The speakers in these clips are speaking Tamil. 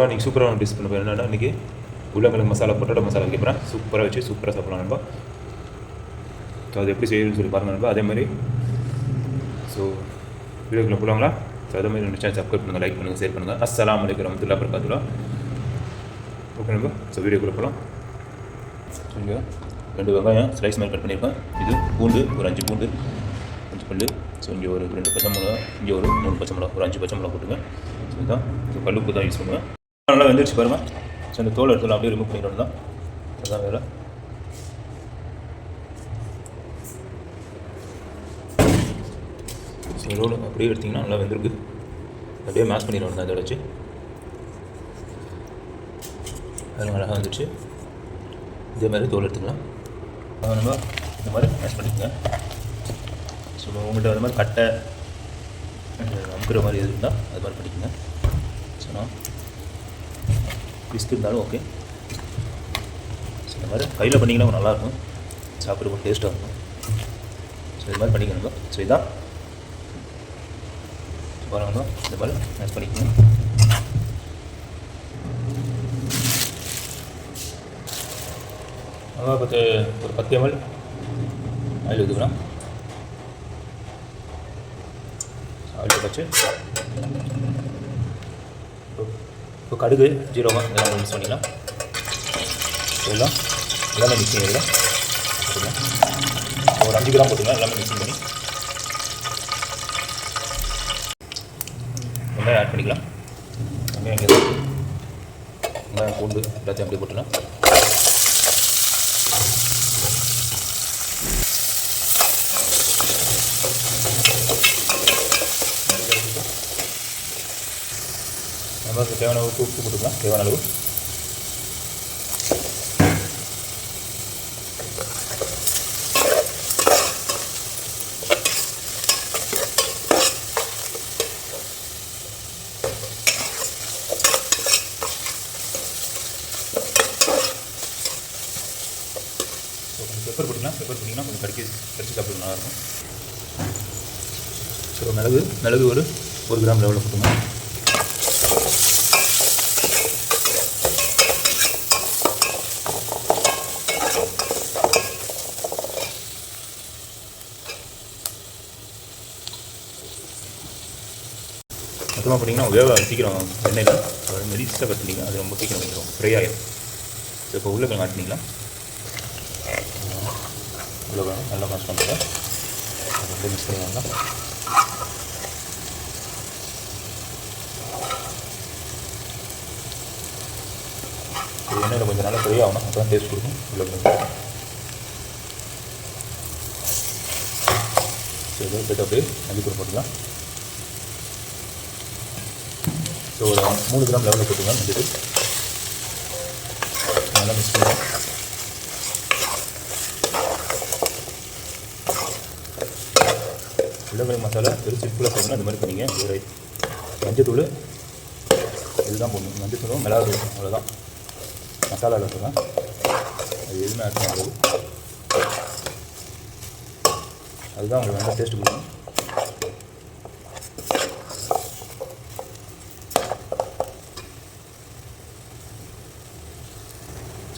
இன்றைக்கி சூப்பராக டிஷ் பண்ண போகிறேன். என்னென்னா இன்றைக்கி உருளைக்கிழங்கு மசாலா பொட்டேட்டோ மசாலா வைக்க போகிறேன். சூப்பராக வச்சு சூப்பராக சாப்பிடலாம் நண்பா. ஸோ அது எப்படி செய்யணும்னு சொல்லி பாருங்கள் நண்பா. அதேமாதிரி ஸோ வீடியோக்குள்ளே போகலாங்களா? ஸோ அதே மாதிரி ரெண்டு சேனல் சப்ஸ்கிரைப் பண்ணுங்கள், லைக் பண்ணுங்கள், ஷேர் பண்ணுங்கள். அஸ்ஸலாமு அலைக்கும் வரஹ்மத்துல்லாஹி வபரகாத்துஹு. ஓகே நண்பா. ஸோ வீடியோக்குள்ளே போகலாம். சரிங்க, 2 வெங்காயம் ஸ்லைஸ் மாதிரி கட் பண்ணியிருக்கேன். இது பூண்டு ஒரு 5 பூண்டு, 5 பல்லு. ஸோ இங்கே ஒரு 2 பச்சை மிளகா, இங்கே ஒரு 3 பச்சை மிளகா, ஒரு 5 பச்சை மிளகா போட்டுங்க. ஸோ இதுதான் ஸோ கல்லுப்பு தான் யூஸ் பண்ணுவேன். நல்லா வெந்துருச்சு பாருங்கள். ஸோ இந்த தோல் எடுத்துலாம் அப்படியே ரிமூவ் பண்ணிடணும் தான். அதுதான் வேலை. ஸோ ரோல் அப்படியே எடுத்திங்கன்னா நல்லா வெந்திருக்கு. அப்படியே மேஷ் பண்ணிடணும் தான் இதோட வச்சு. அது அழகாக வந்துடுச்சு. இதே மாதிரி தோல் எடுத்துக்கலாம். நம்ம இந்த மாதிரி மேஷ் பண்ணிக்கோங்க. ஸோ உங்கள்கிட்ட அது மாதிரி கட்டை அமுக்கிற மாதிரி எது இருந்தால் அது மாதிரி பண்ணிக்கோங்க. ஸோ நான் பிஸ்க் இருந்தாலும் ஓகே. ஸோ இந்த மாதிரி கையில் பண்ணிங்கன்னா நல்லாயிருக்கும், சாப்பிட்றதுக்கு டேஸ்ட்டாக இருக்கும். ஸோ இது மாதிரி பண்ணிக்கணுங்க. ஸோ இதான் பாருங்க, இந்த மாதிரி மேஷ் பண்ணிக்கணும். பார்த்து ஒரு 10 ml ஆயில் ஊற்றிக்கலாம். ஆயில் வச்சு இப்போ கடுகு, ஜீரகம் இதெல்லாம் மிக்ஸ் பண்ணிக்கலாம். இதெல்லாம் எல்லாமே மிக்சிங் ஆகிடும். ஒரு 5 கிராம் போட்டுக்கலாம். எல்லாமே மிக்சிங் பண்ணி வெங்காயம் ஆட் பண்ணிக்கலாம். வெங்காயம் பூண்டு எல்லாத்தையும் அப்படி போட்டுக்கலாம். நமக்கு தேவையான உப்பு போட்டுக்கலாம். தேவையான அளவு பெப்பர் போட்டுக்கலாம். பெப்பர் போட்டிங்கன்னா கொஞ்சம் கடிச்சு சாப்பிட்டு நல்லாயிருக்கும். ஸோ மிளகு ஒரு 1 கிராம் லெவலில் போட்டுங்க. மொத்தமாக போட்டிங்கன்னா வேக சீக்கிரம் எண்ணெயில் மெலிசாக கட் பண்ணிங்க. அது ரொம்ப சீக்கிரம் வந்துடும், ஃப்ரை ஆகிடும். ஸோ இப்போ உருளைக்கிழங்கு ஆட் பண்ணிக்கலாம். உருளைக்கிழங்கு நல்லா மேஷ் பண்ணுறேன். அது வந்து மிக்ஸ் பண்ணி வாங்க. எண்ணெயில் கொஞ்சம் நல்லா ஃப்ரை ஆகணும், அப்போ தான் டேஸ்ட் கொடுக்கும் உருளைக்கிழங்கு. ஸோ இதை சேர்த்து அப்படியே மல்லிப்பூர் போட்டுக்கலாம். ஸோ ஒரு 3 கிராம் லெவலில் போட்டுக்கலாம். வந்துட்டு நல்லா மிக்ஸ் பண்ணுவோம். உருளைக்கிழங்கு மசாலா வெறும் சிம்பிளாக போடணும். இந்த மாதிரி பண்ணிங்க. ஒரு மஞ்சத்தூள் இதுதான் போடணும். மஞ்சத்தூளும் மிளகாத்தூள், அவ்வளோதான். மசாலாவில் இருக்குதான், அது எதுவுமே ஆட் பண்ணாது. அதுதான் உங்களுக்கு நல்லா டேஸ்ட் கொடுக்கும்.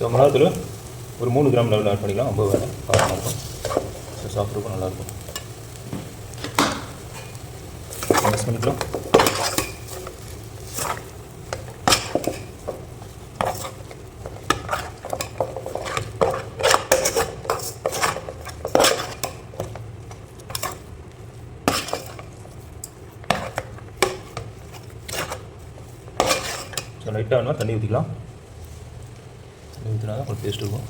ஸோ மிளகாத்தூள் ஒரு 3 கிராம் லெவலில் ஆட் பண்ணிக்கலாம். ரொம்ப வேலை காரமாக இருக்கும். ஸோ சாப்பிட்றதுக்கும் நல்லாயிருக்கும். மிக்ஸ் பண்ணிக்கலாம். ஸோ லைட்டாக வேணால் தண்ணி ஊற்றிக்கலாம். தண்ணி ஊற்றினா தான் கொஞ்சம் டேஸ்ட் இருக்கும்.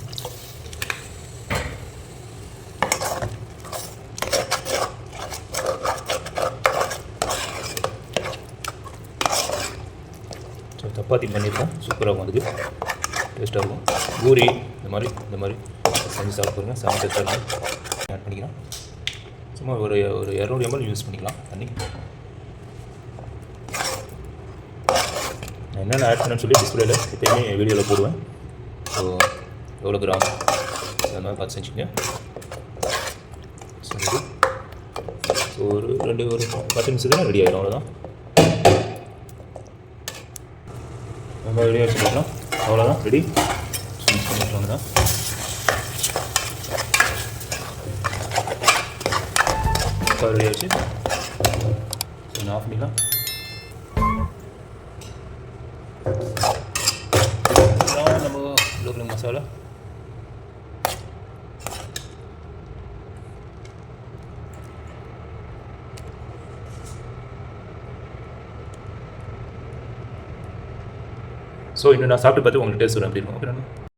ஸோ சப்பாத்தி பண்ணியிருக்கோம். சூப்பராக இருக்கும், அதுக்கு டேஸ்ட்டாக இருக்கும். பூரி இந்த மாதிரி செஞ்சு சாப்பிடுங்க. செம்ம டேஸ்ட்டாக இருக்கும். ஆட் பண்ணிக்கலாம். சும்மா ஒரு 200 ml யூஸ் பண்ணிக்கலாம் தண்ணி. என்னென்ன ஆட் பண்ணணும்னு சொல்லி டிஸ்பிளேல எப்போயுமே வீடியோவில் போடுவேன். ஸோ எவ்வளோ கிராம் அந்த மாதிரி பார்த்து செஞ்சுக்கங்க. ஸோ ஒரு 10 நிமிஷத்துல ரெடி ஆகிடும். அவ்வளோதான். ரொம்ப ரெடி ஆகிடுச்சு பார்க்கலாம். அவ்வளோதான், ரெடி. மிக்ஸ் பண்ணிக்கலாம் தான். ரெடி ஆகிடுச்சு. கொஞ்சம் ஆஃப் பண்ணிக்கலாம். நம்ம லோக்கல் மசாலா ஸோ இன்னும் நான் சாப்பிட்டு பார்த்து உங்களுக்கு டேஸ்ட் வரும் அப்படி இருக்கும். ஓகே.